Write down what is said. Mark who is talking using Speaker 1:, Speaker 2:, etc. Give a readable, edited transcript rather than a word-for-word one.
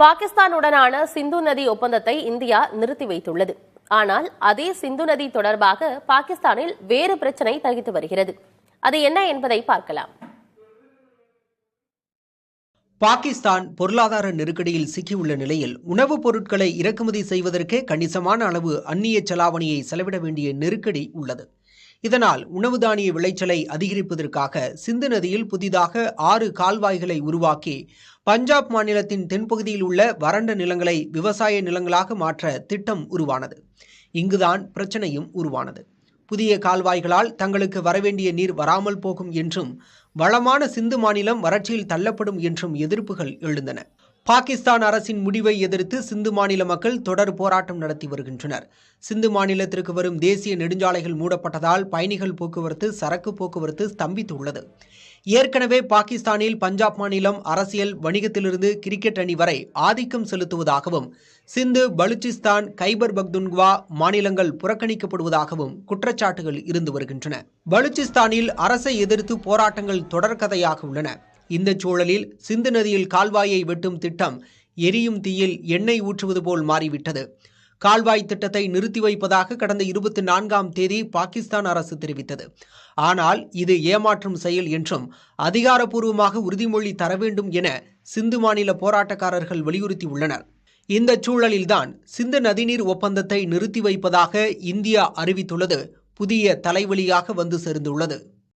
Speaker 1: பாகிஸ்தானுடனான சிந்து நதி ஒப்பந்தத்தை இந்தியா நிறுத்தி வைத்துள்ளது. ஆனால் அதே சிந்து நதி தொடர்பாக பாகிஸ்தானில் வேறு பிரச்சினை தகித்து வருகிறது. அது என்ன என்பதை பார்க்கலாம்.
Speaker 2: பாகிஸ்தான் பொருளாதார நெருக்கடியில் சிக்கியுள்ள நிலையில் உணவுப் பொருட்களை இறக்குமதி செய்வதற்கே கணிசமான அளவு அந்நிய செலாவணியை செலவிட வேண்டிய நெருக்கடி உள்ளது. இதனால் உணவு தானிய விளைச்சலை அதிகரிப்பதற்காக சிந்து நதியில் புதிதாக 6 கால்வாய்களை உருவாக்கி பஞ்சாப் மாநிலத்தின் தென்பகுதியில் உள்ள வறண்ட நிலங்களை விவசாய நிலங்களாக மாற்ற திட்டம் உருவானது. இங்குதான் பிரச்சனையும் உருவானது. புதிய கால்வாய்களால் தங்களுக்கு வரவேண்டிய நீர் வராமல் போகும் என்றும் வளமான சிந்து மாநிலம் வறட்சியில் தள்ளப்படும் என்றும் எதிர்ப்புகள் எழுந்தன. பாகிஸ்தான் அரசின் முடிவை எதிர்த்து சிந்து மாநில மக்கள் தொடர் போராட்டம் நடத்தி வருகின்றனர். சிந்து மாநிலத்திற்கு வரும் தேசிய நெடுஞ்சாலைகள் மூடப்பட்டதால் பயணிகள் போக்குவரத்து, சரக்கு போக்குவரத்து ஸ்தம்பித்துள்ளது. ஏற்கனவே பாகிஸ்தானில் பஞ்சாப் மாநிலம் அரசியல், வணிகத்திலிருந்து கிரிக்கெட் அணி வரை ஆதிக்கம் செலுத்துவதாகவும் சிந்து, பலுச்சிஸ்தான், கைபர் பக்துன்குவா மாநிலங்கள் புறக்கணிக்கப்படுவதாகவும் குற்றச்சாட்டுகள் இருந்து வருகின்றன. பலுச்சிஸ்தானில் அரசை எதிர்த்து போராட்டங்கள் தொடர்கதையாக உள்ளன. இந்த சூழலில் சிந்து நதியில் கால்வாயை வெட்டும் திட்டம் எரியும் தீயில் எண்ணெய் ஊற்றுவது போல் மாறிவிட்டது. கால்வாய் திட்டத்தை நிறுத்தி வைப்பதாக கடந்த 24ஆம் தேதி பாகிஸ்தான் அரசு தெரிவித்தது. ஆனால் இது ஏமாற்றும் செயல் என்றும் அதிகாரப்பூர்வமாக உறுதிமொழி தர வேண்டும் என சிந்து மாநில போராட்டக்காரர்கள் வலியுறுத்தியுள்ளனர். இந்த சூழலில்தான் சிந்து நதிநீர் ஒப்பந்தத்தை நிறுத்தி வைப்பதாக இந்தியா அறிவித்துள்ளது புதிய தலைவலியாக வந்து சேர்ந்துள்ளது.